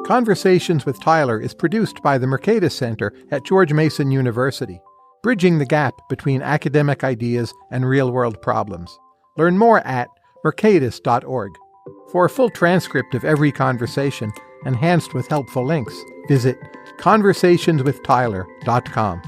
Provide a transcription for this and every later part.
Conversations with Tyler is produced by the Mercatus Center at George Mason University, bridging the gap between academic ideas and real-world problems. Learn more at mercatus.org. For a full transcript of every conversation, enhanced with helpful links, visit conversationswithtyler.com.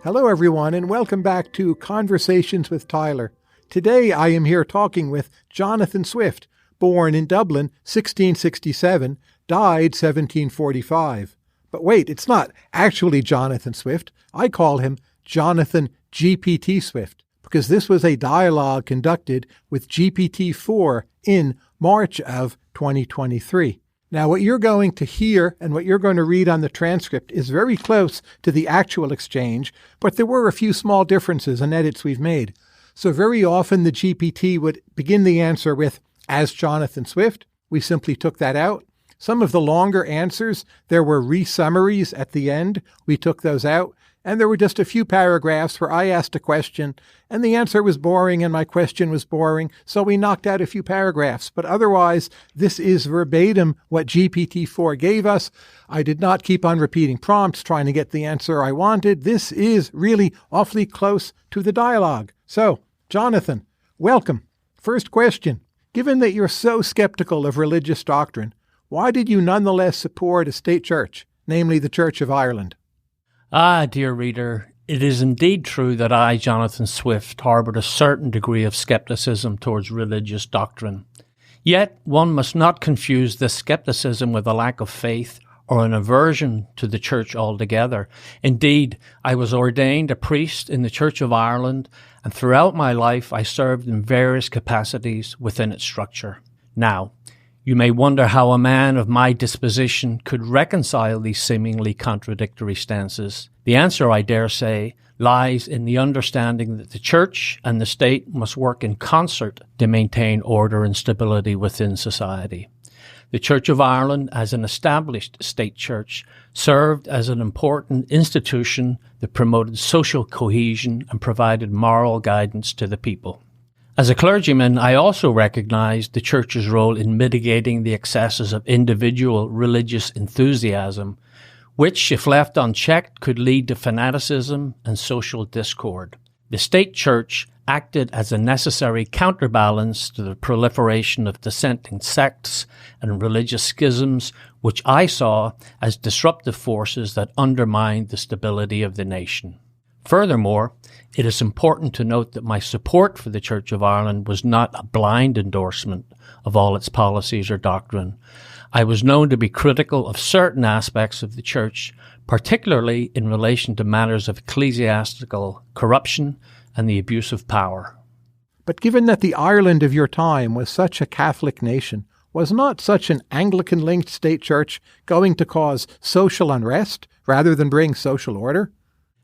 Hello, everyone, and welcome back to Conversations with Tyler. Today, I am here talking with Jonathan Swift, born in Dublin, 1667, died 1745. But wait, it's not actually Jonathan Swift. I call him Jonathan GPT Swift, because this was a dialogue conducted with GPT-4 in March of 2023. Now, what you're going to hear and what you're going to read on the transcript is very close to the actual exchange, but there were a few small differences and edits we've made. So very often the GPT would begin the answer with, "As Jonathan Swift." We simply took that out. Some of the longer answers, there were re-summaries at the end. We took those out. And there were just a few paragraphs where I asked a question, and the answer was boring, and my question was boring, so we knocked out a few paragraphs. But otherwise, this is verbatim what GPT-4 gave us. I did not keep on repeating prompts, trying to get the answer I wanted. This is really awfully close to the dialogue. So, Jonathan, welcome. First question. Given that you're so skeptical of religious doctrine, why did you nonetheless support a state church, namely the Church of Ireland? Dear reader, it is indeed true that I, Jonathan Swift, harbored a certain degree of skepticism towards religious doctrine. Yet, one must not confuse this skepticism with a lack of faith or an aversion to the church altogether. Indeed, I was ordained a priest in the Church of Ireland, and throughout my life I served in various capacities within its structure. Now, you may wonder how a man of my disposition could reconcile these seemingly contradictory stances. The answer, I dare say, lies in the understanding that the church and the state must work in concert to maintain order and stability within society. The Church of Ireland, as an established state church, served as an important institution that promoted social cohesion and provided moral guidance to the people. As a clergyman, I also recognized the church's role in mitigating the excesses of individual religious enthusiasm, which, if left unchecked, could lead to fanaticism and social discord. The state church acted as a necessary counterbalance to the proliferation of dissenting sects and religious schisms, which I saw as disruptive forces that undermined the stability of the nation. Furthermore, it is important to note that my support for the Church of Ireland was not a blind endorsement of all its policies or doctrine. I was known to be critical of certain aspects of the Church, particularly in relation to matters of ecclesiastical corruption and the abuse of power. But given that the Ireland of your time was such a Catholic nation, was not such an Anglican-linked state church going to cause social unrest rather than bring social order?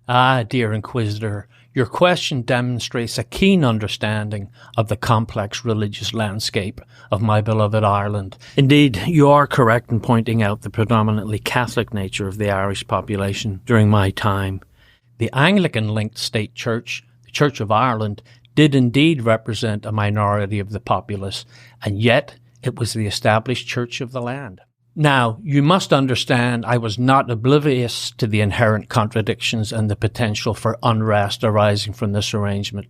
Dear Inquisitor, your question demonstrates a keen understanding of the complex religious landscape of my beloved Ireland. Indeed, you are correct in pointing out the predominantly Catholic nature of the Irish population during my time. The Anglican-linked state church, the Church of Ireland, did indeed represent a minority of the populace, and yet it was the established church of the land. Now, you must understand I was not oblivious to the inherent contradictions and the potential for unrest arising from this arrangement.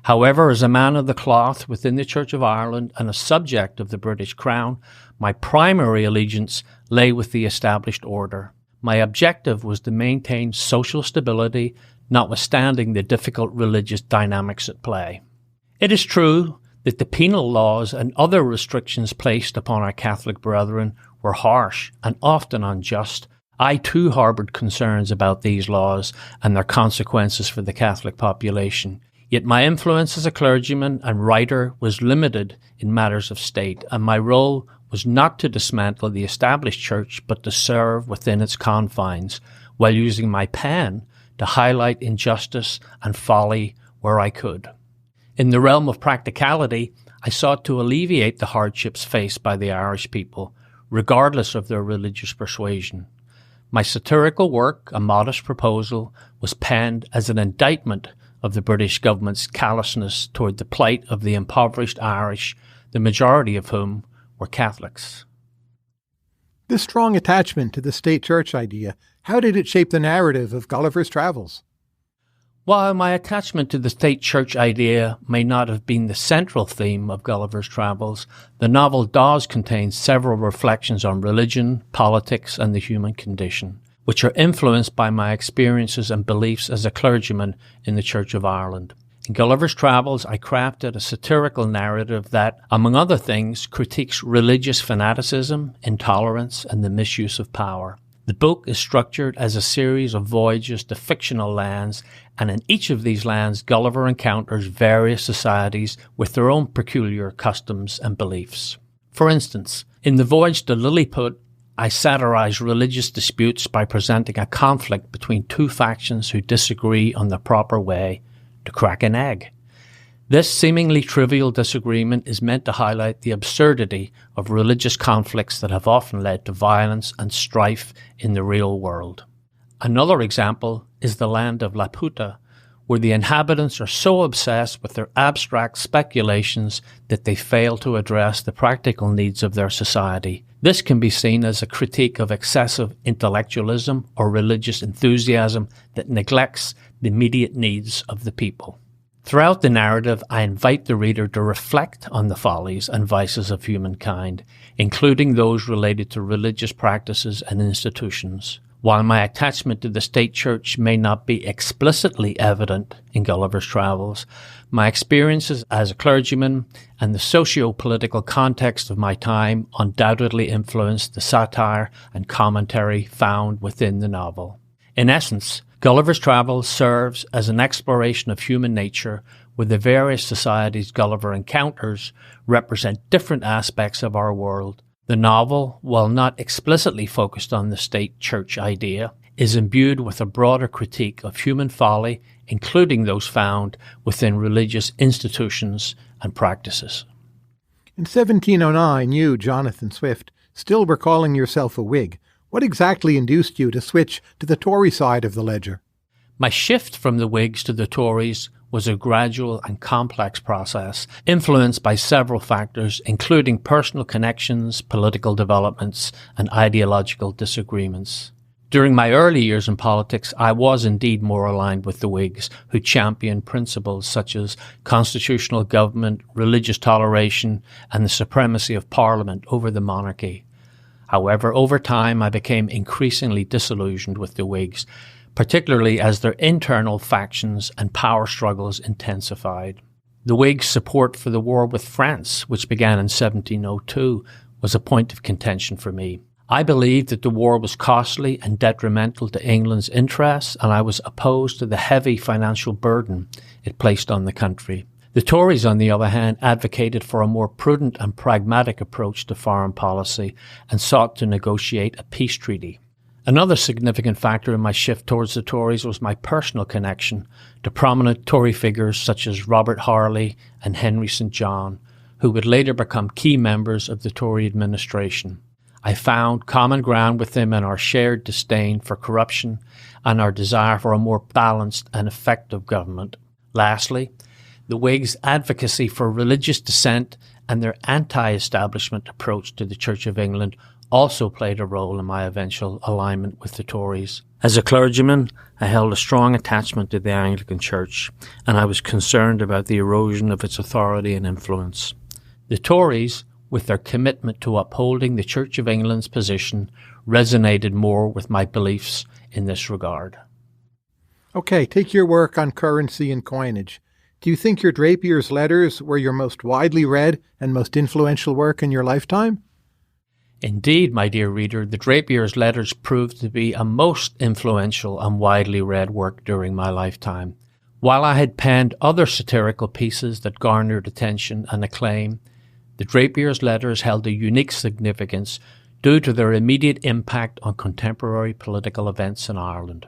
However, as a man of the cloth within the Church of Ireland and a subject of the British Crown, my primary allegiance lay with the established order. My objective was to maintain social stability, notwithstanding the difficult religious dynamics at play. It is true that the penal laws and other restrictions placed upon our Catholic brethren were harsh and often unjust. I too harboured concerns about these laws and their consequences for the Catholic population. Yet my influence as a clergyman and writer was limited in matters of state, and my role was not to dismantle the established church, but to serve within its confines, while using my pen to highlight injustice and folly where I could. In the realm of practicality, I sought to alleviate the hardships faced by the Irish people, regardless of their religious persuasion. My satirical work, A Modest Proposal, was penned as an indictment of the British government's callousness toward the plight of the impoverished Irish, the majority of whom were Catholics. This strong attachment to the state church idea, how did it shape the narrative of Gulliver's Travels? While my attachment to the state church idea may not have been the central theme of Gulliver's Travels, the novel does contain several reflections on religion, politics, and the human condition, which are influenced by my experiences and beliefs as a clergyman in the Church of Ireland. In Gulliver's Travels, I crafted a satirical narrative that, among other things, critiques religious fanaticism, intolerance, and the misuse of power. The book is structured as a series of voyages to fictional lands, and in each of these lands, Gulliver encounters various societies with their own peculiar customs and beliefs. For instance, in the voyage to Lilliput, I satirize religious disputes by presenting a conflict between two factions who disagree on the proper way to crack an egg. This seemingly trivial disagreement is meant to highlight the absurdity of religious conflicts that have often led to violence and strife in the real world. Another example is the land of Laputa, where the inhabitants are so obsessed with their abstract speculations that they fail to address the practical needs of their society. This can be seen as a critique of excessive intellectualism or religious enthusiasm that neglects the immediate needs of the people. Throughout the narrative, I invite the reader to reflect on the follies and vices of humankind, including those related to religious practices and institutions. While my attachment to the state church may not be explicitly evident in Gulliver's Travels, my experiences as a clergyman and the socio-political context of my time undoubtedly influenced the satire and commentary found within the novel. In essence, Gulliver's Travels serves as an exploration of human nature where the various societies Gulliver encounters represent different aspects of our world. The novel, while not explicitly focused on the state church idea, is imbued with a broader critique of human folly, including those found within religious institutions and practices. In 1709, you, Jonathan Swift, still were calling yourself a Whig. What exactly induced you to switch to the Tory side of the ledger? My shift from the Whigs to the Tories was a gradual and complex process, influenced by several factors, including personal connections, political developments, and ideological disagreements. During my early years in politics, I was indeed more aligned with the Whigs, who championed principles such as constitutional government, religious toleration, and the supremacy of Parliament over the monarchy. However, over time, I became increasingly disillusioned with the Whigs, particularly as their internal factions and power struggles intensified. The Whigs' support for the war with France, which began in 1702, was a point of contention for me. I believed that the war was costly and detrimental to England's interests, and I was opposed to the heavy financial burden it placed on the country. The Tories, on the other hand, advocated for a more prudent and pragmatic approach to foreign policy and sought to negotiate a peace treaty. Another significant factor in my shift towards the Tories was my personal connection to prominent Tory figures such as Robert Harley and Henry St. John, who would later become key members of the Tory administration. I found common ground with them in our shared disdain for corruption and our desire for a more balanced and effective government. Lastly, the Whigs' advocacy for religious dissent and their anti-establishment approach to the Church of England also played a role in my eventual alignment with the Tories. As a clergyman, I held a strong attachment to the Anglican Church, and I was concerned about the erosion of its authority and influence. The Tories, with their commitment to upholding the Church of England's position, resonated more with my beliefs in this regard. Okay, take your work on currency and coinage. Do you think your Drapier's letters were your most widely read and most influential work in your lifetime? Indeed, my dear reader, the Drapier's letters proved to be a most influential and widely read work during my lifetime. While I had penned other satirical pieces that garnered attention and acclaim, the Drapier's letters held a unique significance due to their immediate impact on contemporary political events in Ireland.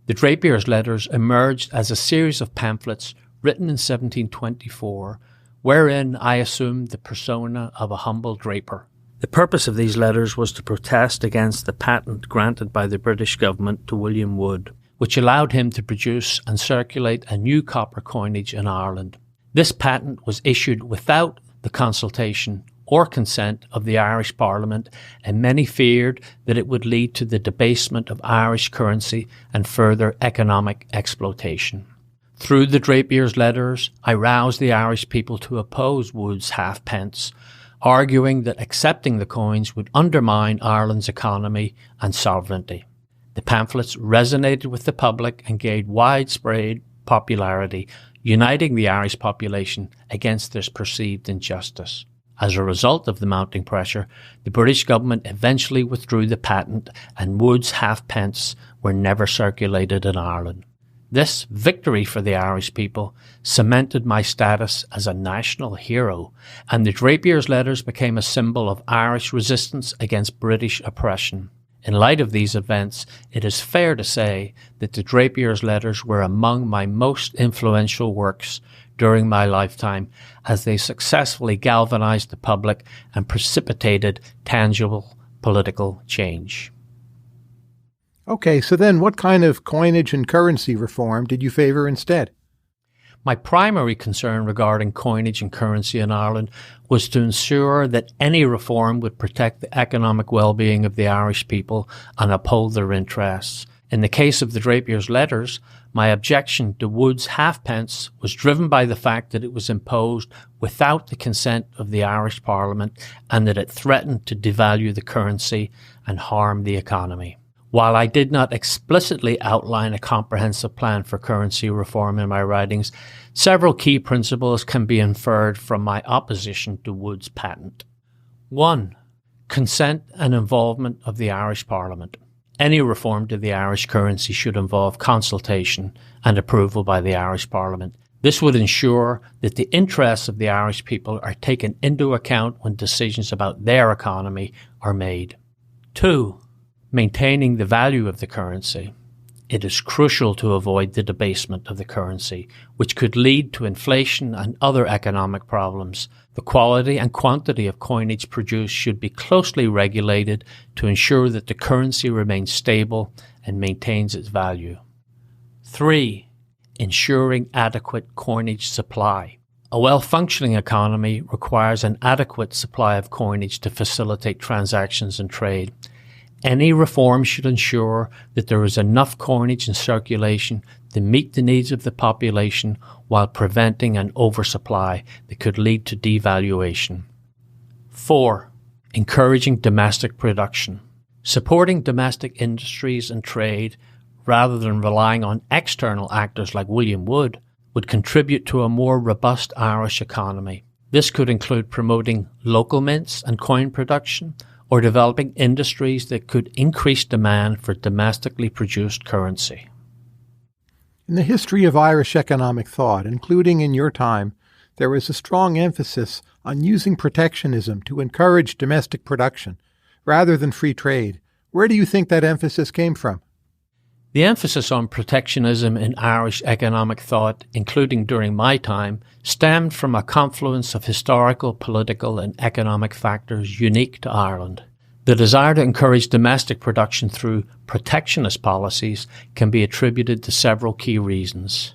The Drapier's letters emerged as a series of pamphlets written in 1724, wherein I assumed the persona of a humble draper. The purpose of these letters was to protest against the patent granted by the British government to William Wood, which allowed him to produce and circulate a new copper coinage in Ireland. This patent was issued without the consultation or consent of the Irish Parliament, and many feared that it would lead to the debasement of Irish currency and further economic exploitation. Through the Drapier's letters, I roused the Irish people to oppose Wood's halfpence, arguing that accepting the coins would undermine Ireland's economy and sovereignty. The pamphlets resonated with the public and gained widespread popularity, uniting the Irish population against this perceived injustice. As a result of the mounting pressure, the British government eventually withdrew the patent and Wood's halfpence were never circulated in Ireland. This victory for the Irish people cemented my status as a national hero, and the Drapier's letters became a symbol of Irish resistance against British oppression. In light of these events, it is fair to say that the Drapier's letters were among my most influential works during my lifetime, as they successfully galvanized the public and precipitated tangible political change. Okay, so then what kind of coinage and currency reform did you favor instead? My primary concern regarding coinage and currency in Ireland was to ensure that any reform would protect the economic well-being of the Irish people and uphold their interests. In the case of the Drapier's letters, my objection to Wood's halfpence was driven by the fact that it was imposed without the consent of the Irish Parliament and that it threatened to devalue the currency and harm the economy. While I did not explicitly outline a comprehensive plan for currency reform in my writings, several key principles can be inferred from my opposition to Wood's patent. 1. Consent and involvement of the Irish Parliament. Any reform to the Irish currency should involve consultation and approval by the Irish Parliament. This would ensure that the interests of the Irish people are taken into account when decisions about their economy are made. 2. Maintaining the value of the currency. It is crucial to avoid the debasement of the currency, which could lead to inflation and other economic problems. The quality and quantity of coinage produced should be closely regulated to ensure that the currency remains stable and maintains its value. 3. Ensuring adequate coinage supply. A well-functioning economy requires an adequate supply of coinage to facilitate transactions and trade. Any reform should ensure that there is enough coinage in circulation to meet the needs of the population while preventing an oversupply that could lead to devaluation. 4. Encouraging domestic production. Supporting domestic industries and trade, rather than relying on external actors like William Wood, would contribute to a more robust Irish economy. This could include promoting local mints and coin production, or developing industries that could increase demand for domestically produced currency. In the history of Irish economic thought, including in your time, there was a strong emphasis on using protectionism to encourage domestic production, rather than free trade. Where do you think that emphasis came from? The emphasis on protectionism in Irish economic thought, including during my time, stemmed from a confluence of historical, political, and economic factors unique to Ireland. The desire to encourage domestic production through protectionist policies can be attributed to several key reasons.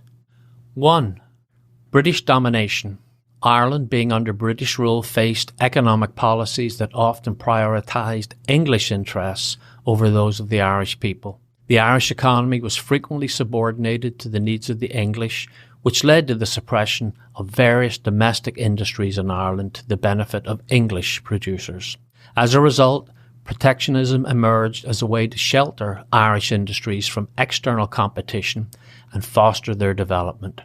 1. British domination. Ireland, being under British rule, faced economic policies that often prioritized English interests over those of the Irish people. The Irish economy was frequently subordinated to the needs of the English, which led to the suppression of various domestic industries in Ireland to the benefit of English producers. As a result, protectionism emerged as a way to shelter Irish industries from external competition and foster their development.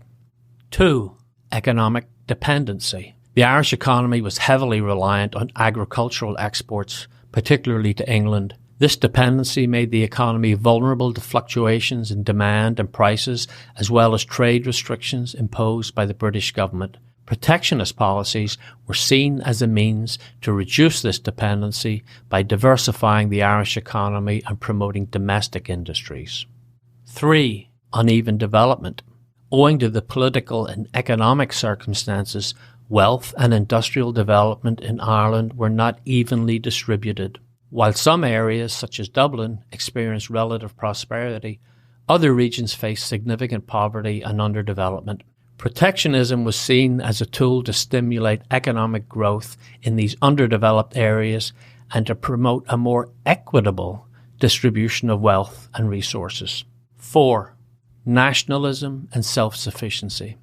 2. Economic dependency. The Irish economy was heavily reliant on agricultural exports, particularly to England. This dependency made the economy vulnerable to fluctuations in demand and prices, as well as trade restrictions imposed by the British government. Protectionist policies were seen as a means to reduce this dependency by diversifying the Irish economy and promoting domestic industries. 3. Uneven development. Owing to the political and economic circumstances, wealth and industrial development in Ireland were not evenly distributed. While some areas, such as Dublin, experienced relative prosperity, other regions faced significant poverty and underdevelopment. Protectionism was seen as a tool to stimulate economic growth in these underdeveloped areas and to promote a more equitable distribution of wealth and resources. 4. Nationalism and self-sufficiency.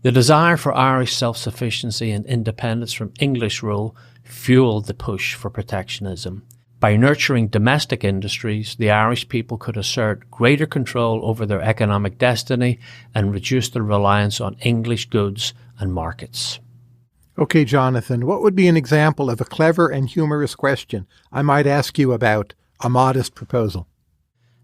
The desire for Irish self-sufficiency and independence from English rule fueled the push for protectionism. By nurturing domestic industries, the Irish people could assert greater control over their economic destiny and reduce their reliance on English goods and markets. Okay, Jonathan, what would be an example of a clever and humorous question I might ask you about a modest proposal?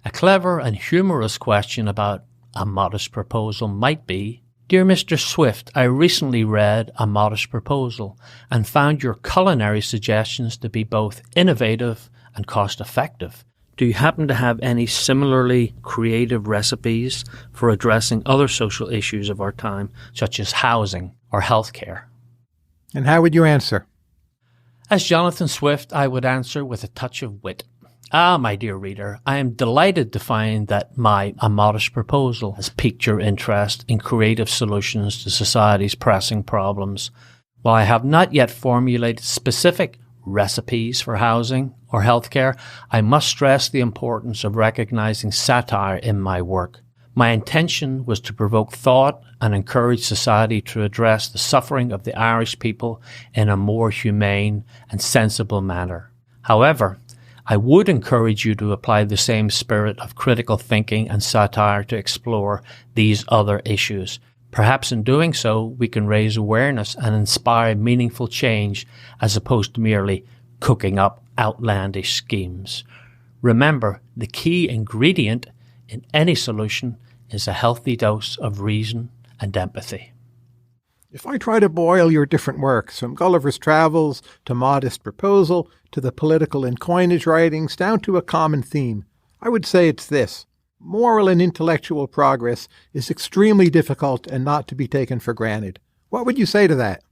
A clever and humorous question about a modest proposal might be, Dear Mr. Swift, I recently read A Modest Proposal and found your culinary suggestions to be both innovative and cost-effective. Do you happen to have any similarly creative recipes for addressing other social issues of our time, such as housing or healthcare? And how would you answer? As Jonathan Swift, I would answer with a touch of wit. My dear reader, I am delighted to find that A Modest Proposal has piqued your interest in creative solutions to society's pressing problems. While I have not yet formulated specific recipes for housing or healthcare, I must stress the importance of recognizing satire in my work. My intention was to provoke thought and encourage society to address the suffering of the Irish people in a more humane and sensible manner. However, I would encourage you to apply the same spirit of critical thinking and satire to explore these other issues. Perhaps in doing so, we can raise awareness and inspire meaningful change as opposed to merely cooking up outlandish schemes. Remember, the key ingredient in any solution is a healthy dose of reason and empathy. If I try to boil your different works, from Gulliver's Travels to Modest Proposal to the political and coinage writings down to a common theme, I would say it's this. Moral and intellectual progress is extremely difficult and not to be taken for granted. What would you say to that?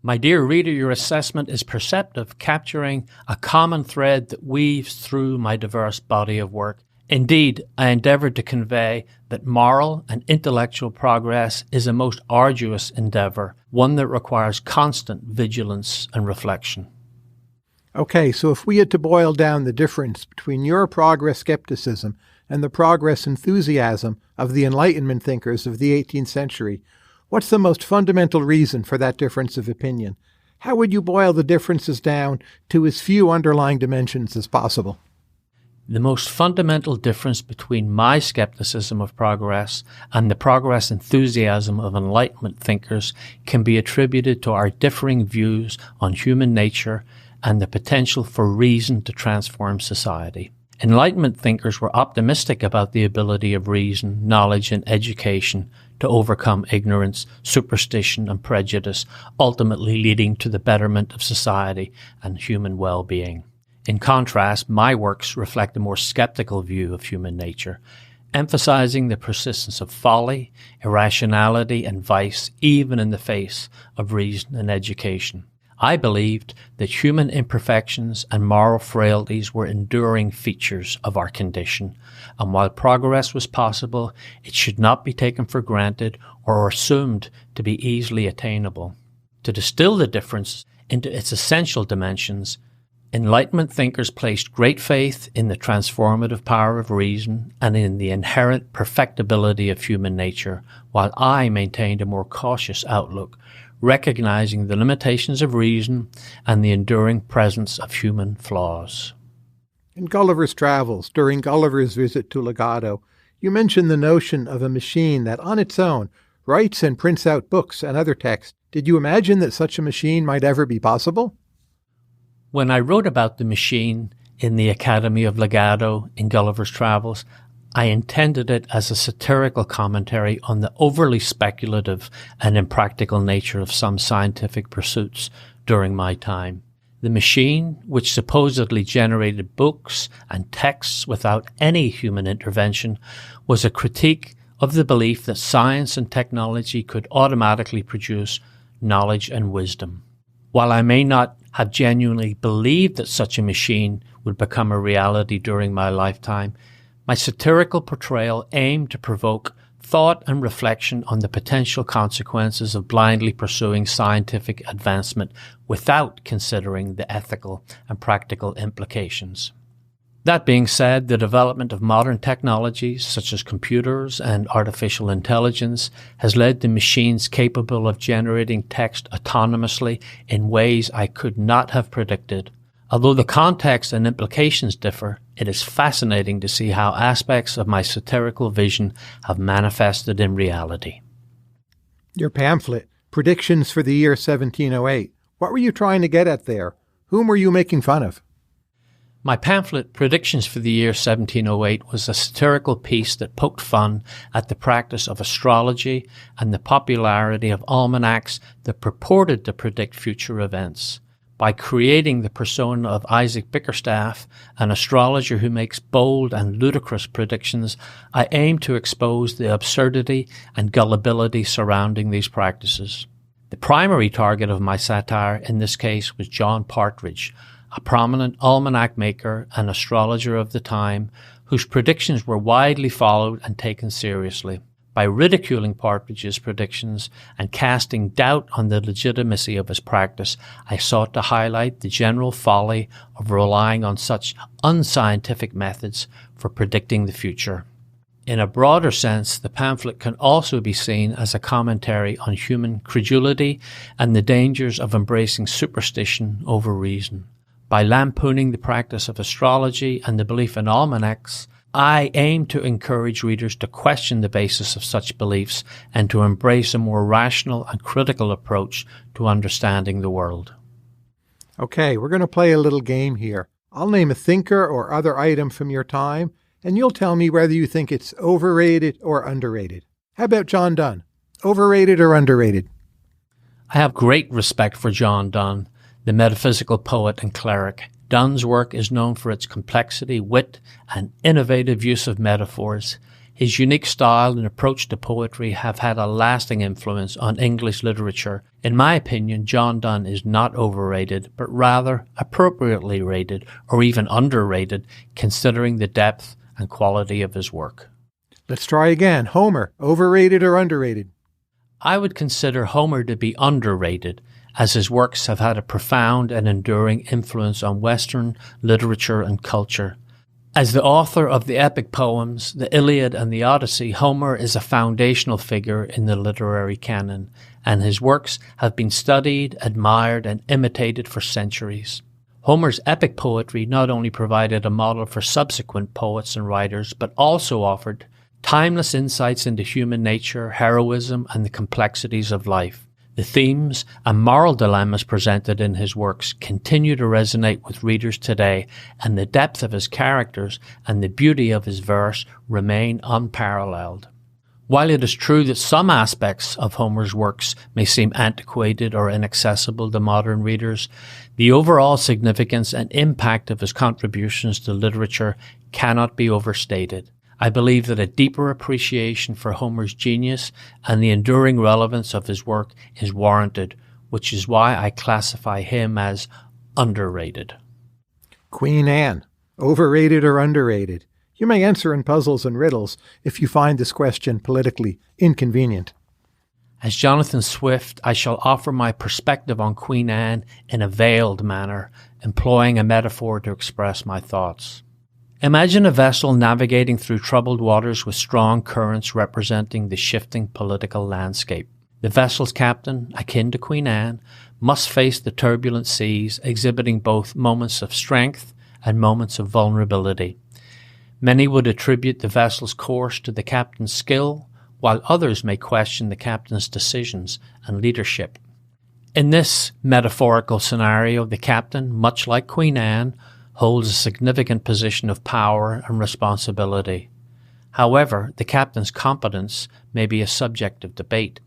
My dear reader, your assessment is perceptive, capturing a common thread that weaves through my diverse body of work. Indeed, I endeavoured to convey that moral and intellectual progress is a most arduous endeavour, one that requires constant vigilance and reflection. Okay, so if we had to boil down the difference between your progress skepticism and the progress enthusiasm of the Enlightenment thinkers of the 18th century, what's the most fundamental reason for that difference of opinion? How would you boil the differences down to as few underlying dimensions as possible? The most fundamental difference between my skepticism of progress and the progress enthusiasm of Enlightenment thinkers can be attributed to our differing views on human nature and the potential for reason to transform society. Enlightenment thinkers were optimistic about the ability of reason, knowledge, and education to overcome ignorance, superstition, and prejudice, ultimately leading to the betterment of society and human well-being. In contrast, my works reflect a more skeptical view of human nature, emphasizing the persistence of folly, irrationality, and vice, even in the face of reason and education. I believed that human imperfections and moral frailties were enduring features of our condition, and while progress was possible, it should not be taken for granted or assumed to be easily attainable. To distill the difference into its essential dimensions, Enlightenment thinkers placed great faith in the transformative power of reason and in the inherent perfectibility of human nature, while I maintained a more cautious outlook, recognizing the limitations of reason and the enduring presence of human flaws. In Gulliver's Travels, during Gulliver's visit to Legado, you mentioned the notion of a machine that on its own writes and prints out books and other texts. Did you imagine that such a machine might ever be possible? When I wrote about the machine in the Academy of Legado in Gulliver's Travels, I intended it as a satirical commentary on the overly speculative and impractical nature of some scientific pursuits during my time. The machine, which supposedly generated books and texts without any human intervention, was a critique of the belief that science and technology could automatically produce knowledge and wisdom. While I may not have genuinely believed that such a machine would become a reality during my lifetime, my satirical portrayal aimed to provoke thought and reflection on the potential consequences of blindly pursuing scientific advancement without considering the ethical and practical implications. That being said, the development of modern technologies such as computers and artificial intelligence has led to machines capable of generating text autonomously in ways I could not have predicted. Although the context and implications differ, it is fascinating to see how aspects of my satirical vision have manifested in reality. Your pamphlet, Predictions for the Year 1708. What were you trying to get at there? Whom were you making fun of? My pamphlet, Predictions for the Year 1708, was a satirical piece that poked fun at the practice of astrology and the popularity of almanacs that purported to predict future events. By creating the persona of Isaac Bickerstaff, an astrologer who makes bold and ludicrous predictions, I aim to expose the absurdity and gullibility surrounding these practices. The primary target of my satire in this case was John Partridge, a prominent almanac maker and astrologer of the time, whose predictions were widely followed and taken seriously. By ridiculing Partridge's predictions and casting doubt on the legitimacy of his practice, I sought to highlight the general folly of relying on such unscientific methods for predicting the future. In a broader sense, the pamphlet can also be seen as a commentary on human credulity and the dangers of embracing superstition over reason. By lampooning the practice of astrology and the belief in almanacs, I aim to encourage readers to question the basis of such beliefs and to embrace a more rational and critical approach to understanding the world. Okay, we're going to play a little game here. I'll name a thinker or other item from your time, and you'll tell me whether you think it's overrated or underrated. How about John Donne? Overrated or underrated? I have great respect for John Donne, the metaphysical poet and cleric. Donne's work is known for its complexity, wit, and innovative use of metaphors. His unique style and approach to poetry have had a lasting influence on English literature. In my opinion, John Donne is not overrated, but rather appropriately rated or even underrated, considering the depth and quality of his work. Let's try again. Homer, overrated or underrated? I would consider Homer to be underrated, as his works have had a profound and enduring influence on Western literature and culture. As the author of the epic poems, the Iliad and the Odyssey, Homer is a foundational figure in the literary canon, and his works have been studied, admired, and imitated for centuries. Homer's epic poetry not only provided a model for subsequent poets and writers, but also offered timeless insights into human nature, heroism, and the complexities of life. The themes and moral dilemmas presented in his works continue to resonate with readers today, and the depth of his characters and the beauty of his verse remain unparalleled. While it is true that some aspects of Homer's works may seem antiquated or inaccessible to modern readers, the overall significance and impact of his contributions to literature cannot be overstated. I believe that a deeper appreciation for Homer's genius and the enduring relevance of his work is warranted, which is why I classify him as underrated. Queen Anne, overrated or underrated? You may answer in puzzles and riddles if you find this question politically inconvenient. As Jonathan Swift, I shall offer my perspective on Queen Anne in a veiled manner, employing a metaphor to express my thoughts. Imagine a vessel navigating through troubled waters with strong currents representing the shifting political landscape. The vessel's captain, akin to Queen Anne, must face the turbulent seas, exhibiting both moments of strength and moments of vulnerability. Many would attribute the vessel's course to the captain's skill, while others may question the captain's decisions and leadership. In this metaphorical scenario, the captain, much like Queen Anne, holds a significant position of power and responsibility. However, the captain's competence may be a subject of debate.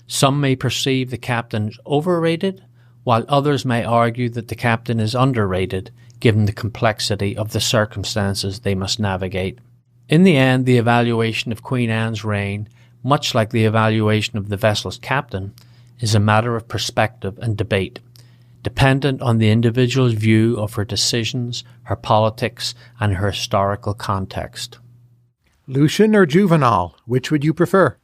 Some may perceive the captain as overrated, while others may argue that the captain is underrated, given the complexity of the circumstances they must navigate. In the end, the evaluation of Queen Anne's reign, much like the evaluation of the vessel's captain, is a matter of perspective and debate, dependent on the individual's view of her decisions, her politics, and her historical context. Lucian or Juvenal? Which would you prefer?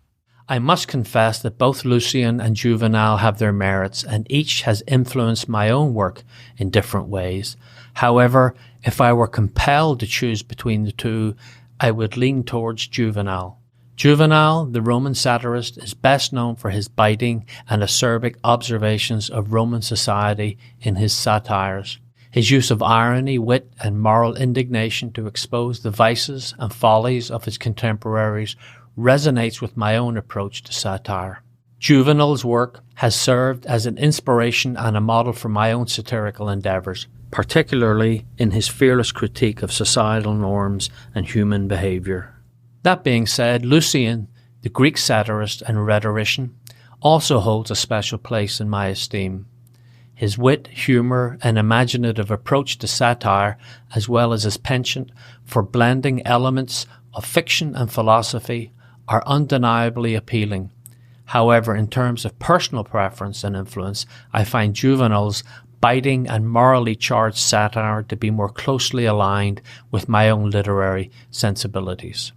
I must confess that both Lucian and Juvenal have their merits, and each has influenced my own work in different ways. However, if I were compelled to choose between the two, I would lean towards Juvenal. Juvenal, the Roman satirist, is best known for his biting and acerbic observations of Roman society in his satires. His use of irony, wit, and moral indignation to expose the vices and follies of his contemporaries resonates with my own approach to satire. Juvenal's work has served as an inspiration and a model for my own satirical endeavours, particularly in his fearless critique of societal norms and human behaviour. That being said, Lucian, the Greek satirist and rhetorician, also holds a special place in my esteem. His wit, humour, and imaginative approach to satire, as well as his penchant for blending elements of fiction and philosophy, are undeniably appealing. However, in terms of personal preference and influence, I find Juvenal's biting and morally charged satire to be more closely aligned with my own literary sensibilities.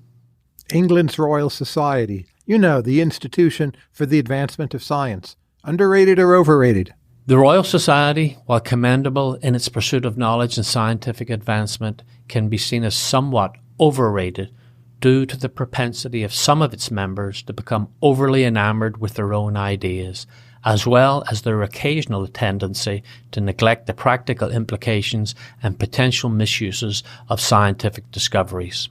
England's Royal Society. You know, the institution for the advancement of science. Underrated or overrated? The Royal Society, while commendable in its pursuit of knowledge and scientific advancement, can be seen as somewhat overrated due to the propensity of some of its members to become overly enamored with their own ideas, as well as their occasional tendency to neglect the practical implications and potential misuses of scientific discoveries.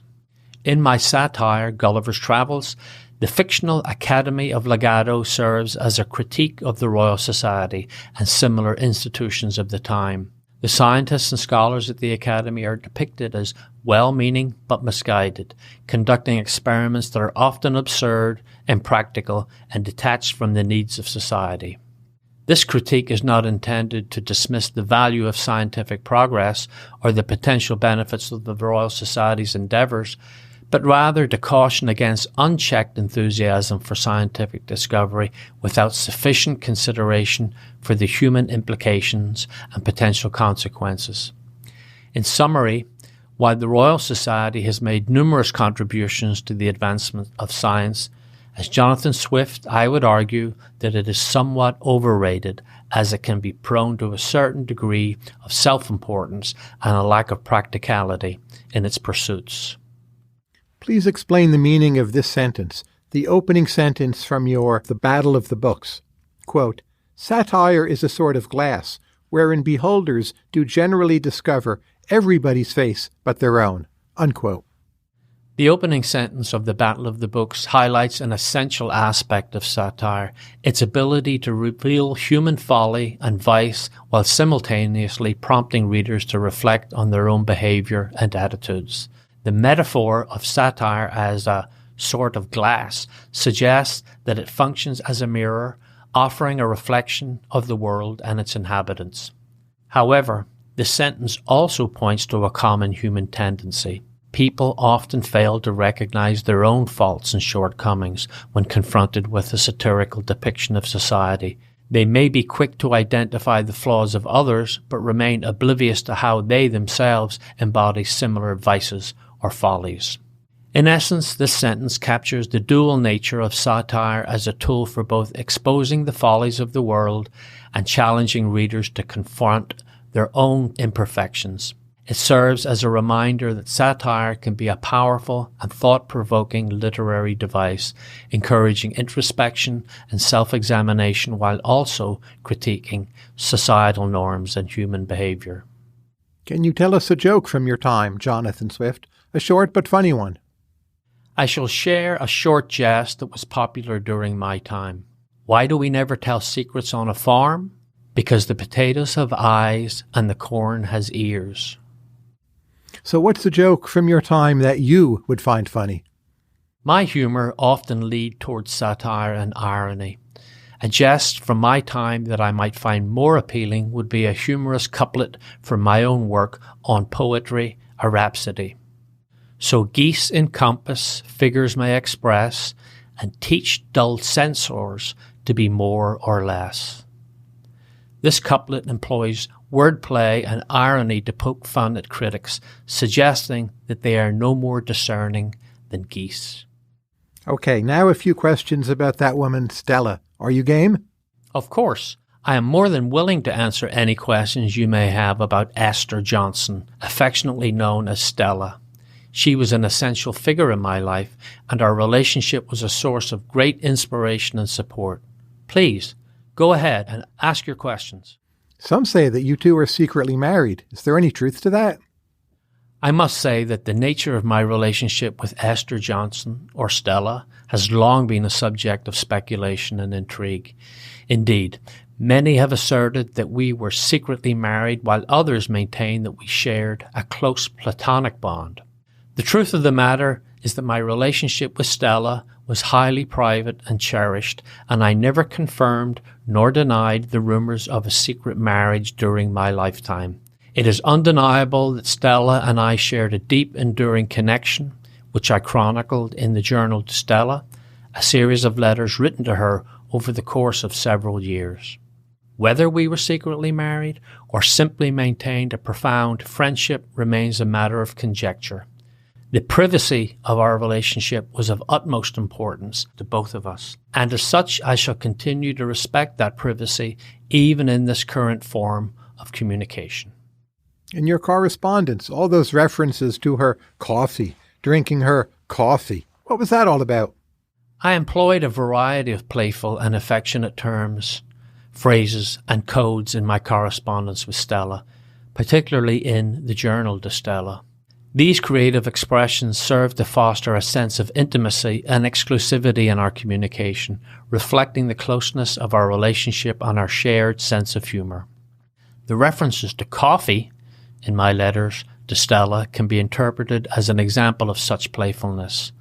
In my satire, Gulliver's Travels, the fictional Academy of Legado serves as a critique of the Royal Society and similar institutions of the time. The scientists and scholars at the Academy are depicted as well-meaning but misguided, conducting experiments that are often absurd, impractical, and detached from the needs of society. This critique is not intended to dismiss the value of scientific progress or the potential benefits of the Royal Society's endeavours, but rather to caution against unchecked enthusiasm for scientific discovery without sufficient consideration for the human implications and potential consequences. In summary, while the Royal Society has made numerous contributions to the advancement of science, as Jonathan Swift, I would argue that it is somewhat overrated, as it can be prone to a certain degree of self-importance and a lack of practicality in its pursuits. Please explain the meaning of this sentence, the opening sentence from your The Battle of the Books. Quote, "Satire is a sort of glass, wherein beholders do generally discover everybody's face but their own." Unquote. The opening sentence of The Battle of the Books highlights an essential aspect of satire, its ability to reveal human folly and vice while simultaneously prompting readers to reflect on their own behaviour and attitudes. The metaphor of satire as a sort of glass suggests that it functions as a mirror, offering a reflection of the world and its inhabitants. However, the sentence also points to a common human tendency. People often fail to recognize their own faults and shortcomings when confronted with a satirical depiction of society. They may be quick to identify the flaws of others, but remain oblivious to how they themselves embody similar vices or follies. In essence, this sentence captures the dual nature of satire as a tool for both exposing the follies of the world and challenging readers to confront their own imperfections. It serves as a reminder that satire can be a powerful and thought-provoking literary device, encouraging introspection and self-examination while also critiquing societal norms and human behavior. Can you tell us a joke from your time, Jonathan Swift? A short but funny one. I shall share a short jest that was popular during my time. Why do we never tell secrets on a farm? Because the potatoes have eyes and the corn has ears. So what's a joke from your time that you would find funny? My humour often lead towards satire and irony. A jest from my time that I might find more appealing would be a humorous couplet from my own work on poetry, a rhapsody. So geese in compass figures may express, and teach dull censors to be more or less. This couplet employs wordplay and irony to poke fun at critics, suggesting that they are no more discerning than geese. Okay, now a few questions about that woman, Stella. Are you game? Of course, I am more than willing to answer any questions you may have about Esther Johnson, affectionately known as Stella. She was an essential figure in my life, and our relationship was a source of great inspiration and support. Please, go ahead and ask your questions. Some say that you two are secretly married. Is there any truth to that? I must say that the nature of my relationship with Esther Johnson, or Stella, has long been a subject of speculation and intrigue. Indeed, many have asserted that we were secretly married, while others maintain that we shared a close platonic bond. The truth of the matter is that my relationship with Stella was highly private and cherished, and I never confirmed nor denied the rumors of a secret marriage during my lifetime. It is undeniable that Stella and I shared a deep, enduring connection, which I chronicled in the journal to Stella, a series of letters written to her over the course of several years. Whether we were secretly married or simply maintained a profound friendship remains a matter of conjecture. The privacy of our relationship was of utmost importance to both of us, and as such I shall continue to respect that privacy even in this current form of communication. In your correspondence, all those references to her coffee, drinking her coffee, what was that all about? I employed a variety of playful and affectionate terms, phrases, and codes in my correspondence with Stella, particularly in the journal to Stella. These creative expressions serve to foster a sense of intimacy and exclusivity in our communication, reflecting the closeness of our relationship and our shared sense of humor. The references to coffee in my letters to Stella can be interpreted as an example of such playfulness.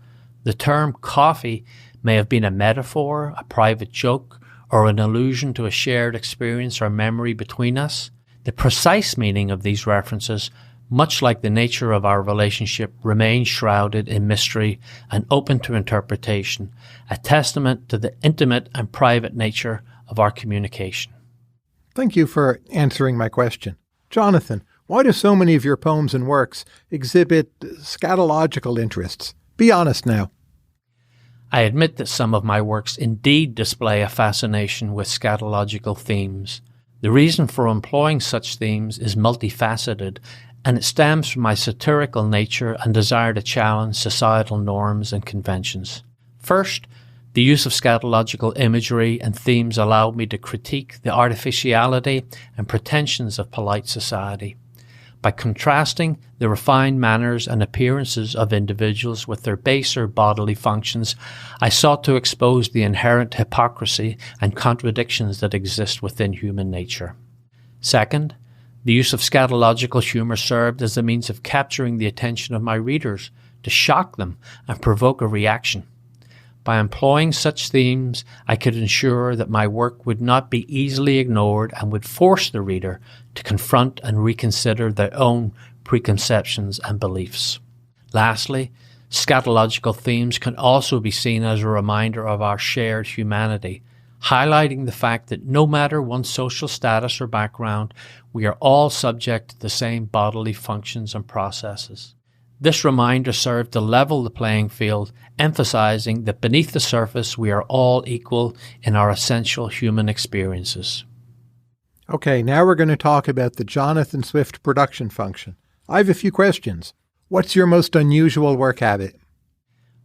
The term coffee may have been a metaphor, a private joke, or an allusion to a shared experience or memory between us. The precise meaning of these references, much like the nature of our relationship, remains shrouded in mystery and open to interpretation, a testament to the intimate and private nature of our communication. Thank you for answering my question. Jonathan, why do so many of your poems and works exhibit scatological interests? Be honest now. I admit that some of my works indeed display a fascination with scatological themes. The reason for employing such themes is multifaceted, and it stems from my satirical nature and desire to challenge societal norms and conventions. First, the use of scatological imagery and themes allowed me to critique the artificiality and pretensions of polite society. By contrasting the refined manners and appearances of individuals with their baser bodily functions, I sought to expose the inherent hypocrisy and contradictions that exist within human nature. Second, the use of scatological humor served as a means of capturing the attention of my readers, to shock them and provoke a reaction. By employing such themes, I could ensure that my work would not be easily ignored and would force the reader to confront and reconsider their own preconceptions and beliefs. Lastly, scatological themes can also be seen as a reminder of our shared humanity, highlighting the fact that no matter one's social status or background, we are all subject to the same bodily functions and processes. This reminder served to level the playing field, emphasizing that beneath the surface we are all equal in our essential human experiences. Okay, now we're going to talk about the Jonathan Swift production function. I have a few questions. What's your most unusual work habit?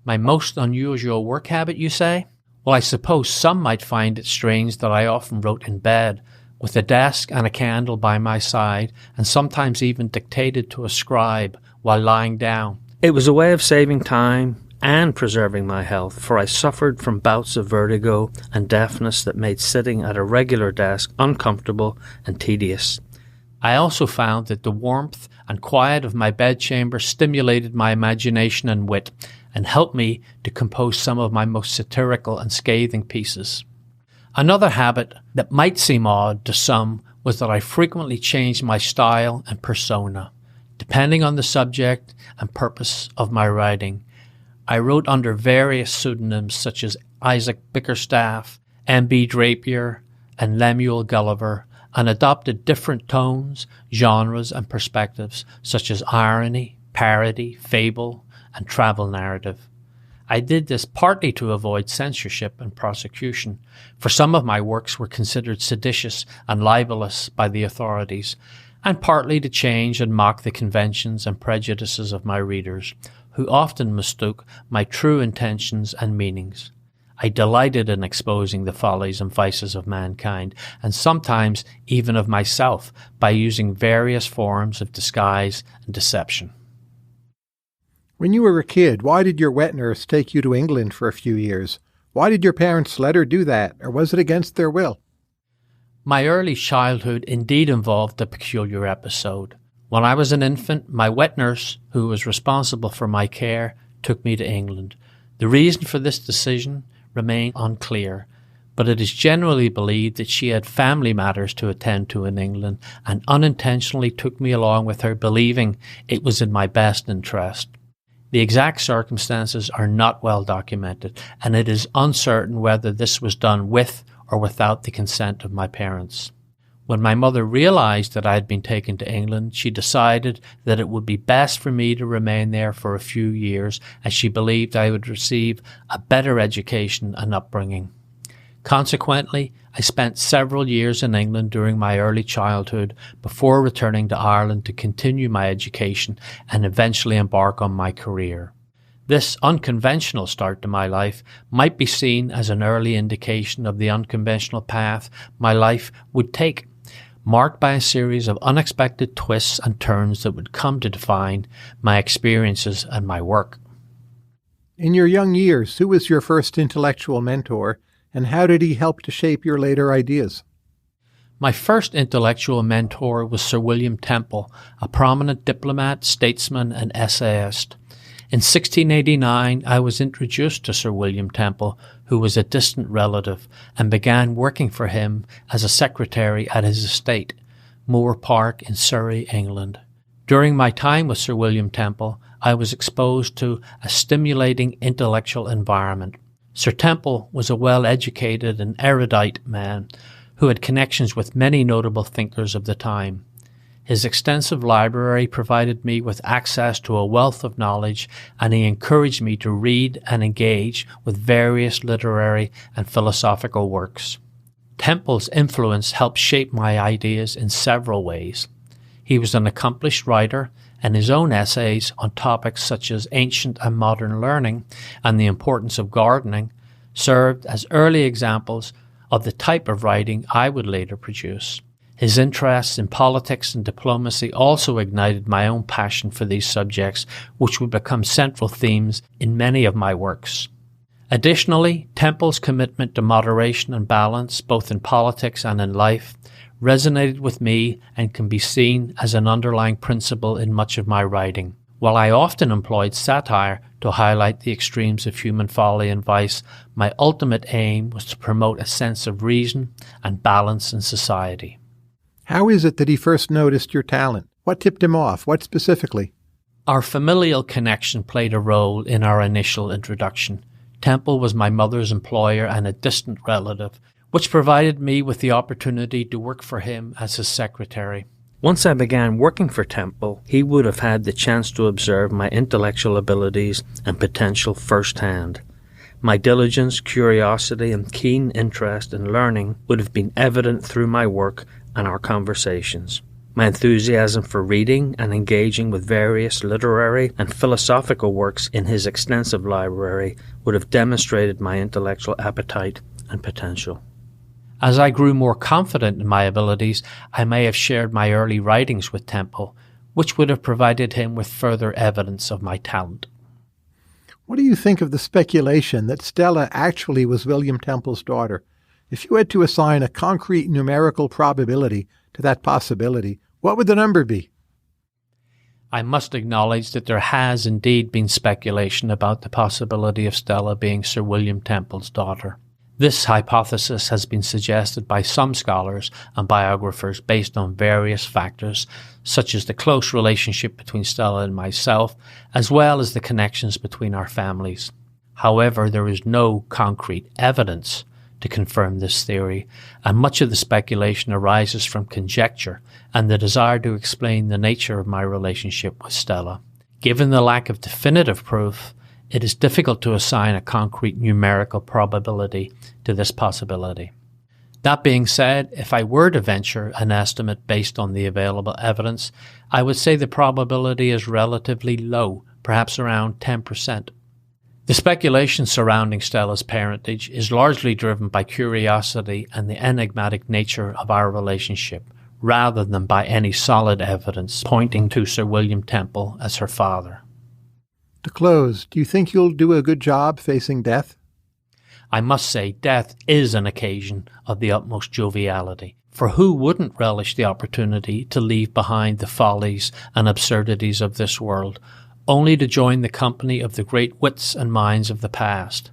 My most unusual work habit, you say? Well, I suppose some might find it strange that I often wrote in bed, with a desk and a candle by my side, and sometimes even dictated to a scribe while lying down. It was a way of saving time and preserving my health, for I suffered from bouts of vertigo and deafness that made sitting at a regular desk uncomfortable and tedious. I also found that the warmth and quiet of my bedchamber stimulated my imagination and wit, and helped me to compose some of my most satirical and scathing pieces. Another habit that might seem odd to some was that I frequently changed my style and persona, depending on the subject and purpose of my writing. I wrote under various pseudonyms such as Isaac Bickerstaff, M.B. Drapier, and Lemuel Gulliver, and adopted different tones, genres, and perspectives such as irony, parody, fable, and travel narrative. I did this partly to avoid censorship and prosecution, for some of my works were considered seditious and libelous by the authorities, and partly to change and mock the conventions and prejudices of my readers, who often mistook my true intentions and meanings. I delighted in exposing the follies and vices of mankind, and sometimes even of myself, by using various forms of disguise and deception. When you were a kid, why did your wet nurse take you to England for a few years? Why did your parents let her do that, or was it against their will? My early childhood indeed involved a peculiar episode. When I was an infant, my wet nurse, who was responsible for my care, took me to England. The reason for this decision remained unclear, but it is generally believed that she had family matters to attend to in England and unintentionally took me along with her, believing it was in my best interest. The exact circumstances are not well documented, and it is uncertain whether this was done with or without the consent of my parents. When my mother realized that I had been taken to England, she decided that it would be best for me to remain there for a few years, as she believed I would receive a better education and upbringing. Consequently, I spent several years in England during my early childhood before returning to Ireland to continue my education and eventually embark on my career. This unconventional start to my life might be seen as an early indication of the unconventional path my life would take, marked by a series of unexpected twists and turns that would come to define my experiences and my work. In your young years, who was your first intellectual mentor, and how did he help to shape your later ideas? My first intellectual mentor was Sir William Temple, a prominent diplomat, statesman, and essayist. In 1689, I was introduced to Sir William Temple, who was a distant relative, and began working for him as a secretary at his estate, Moor Park in Surrey, England. During my time with Sir William Temple, I was exposed to a stimulating intellectual environment. Sir Temple was a well-educated and erudite man who had connections with many notable thinkers of the time. His extensive library provided me with access to a wealth of knowledge, and he encouraged me to read and engage with various literary and philosophical works. Temple's influence helped shape my ideas in several ways. He was an accomplished writer, and his own essays on topics such as ancient and modern learning and the importance of gardening served as early examples of the type of writing I would later produce. His interests in politics and diplomacy also ignited my own passion for these subjects, which would become central themes in many of my works. Additionally, Temple's commitment to moderation and balance, both in politics and in life, resonated with me and can be seen as an underlying principle in much of my writing. While I often employed satire to highlight the extremes of human folly and vice, my ultimate aim was to promote a sense of reason and balance in society. How is it that he first noticed your talent? What tipped him off? What specifically? Our familial connection played a role in our initial introduction. Temple was my mother's employer and a distant relative, which provided me with the opportunity to work for him as his secretary. Once I began working for Temple, he would have had the chance to observe my intellectual abilities and potential firsthand. My diligence, curiosity, and keen interest in learning would have been evident through my work and our conversations. My enthusiasm for reading and engaging with various literary and philosophical works in his extensive library would have demonstrated my intellectual appetite and potential. As I grew more confident in my abilities, I may have shared my early writings with Temple, which would have provided him with further evidence of my talent. What do you think of the speculation that Stella actually was William Temple's daughter? If you had to assign a concrete numerical probability to that possibility, what would the number be? I must acknowledge that there has indeed been speculation about the possibility of Stella being Sir William Temple's daughter. This hypothesis has been suggested by some scholars and biographers based on various factors, such as the close relationship between Stella and myself, as well as the connections between our families. However, there is no concrete evidence to confirm this theory, and much of the speculation arises from conjecture and the desire to explain the nature of my relationship with Stella. Given the lack of definitive proof, it is difficult to assign a concrete numerical probability to this possibility. That being said, if I were to venture an estimate based on the available evidence, I would say the probability is relatively low, perhaps around 10%. The speculation surrounding Stella's parentage is largely driven by curiosity and the enigmatic nature of our relationship, rather than by any solid evidence pointing to Sir William Temple as her father. To close, do you think you'll do a good job facing death? I must say death is an occasion of the utmost joviality, for who wouldn't relish the opportunity to leave behind the follies and absurdities of this world, only to join the company of the great wits and minds of the past?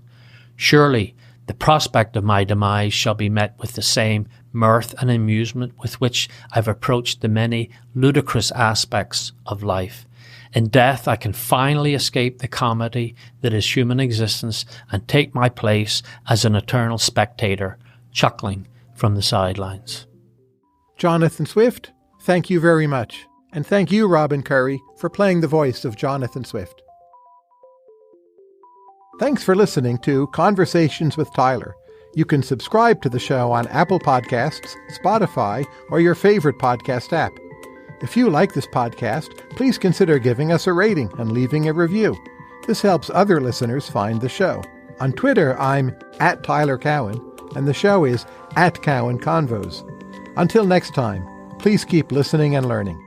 Surely the prospect of my demise shall be met with the same mirth and amusement with which I've approached the many ludicrous aspects of life. In death I can finally escape the comedy that is human existence and take my place as an eternal spectator, chuckling from the sidelines. Jonathan Swift, thank you very much. And thank you, Robin Currie, for playing the voice of Jonathan Swift. Thanks for listening to Conversations with Tyler. You can subscribe to the show on Apple Podcasts, Spotify, or your favorite podcast app. If you like this podcast, please consider giving us a rating and leaving a review. This helps other listeners find the show. On Twitter, I'm @TylerCowan, and the show is @CowanConvos. Until next time, please keep listening and learning.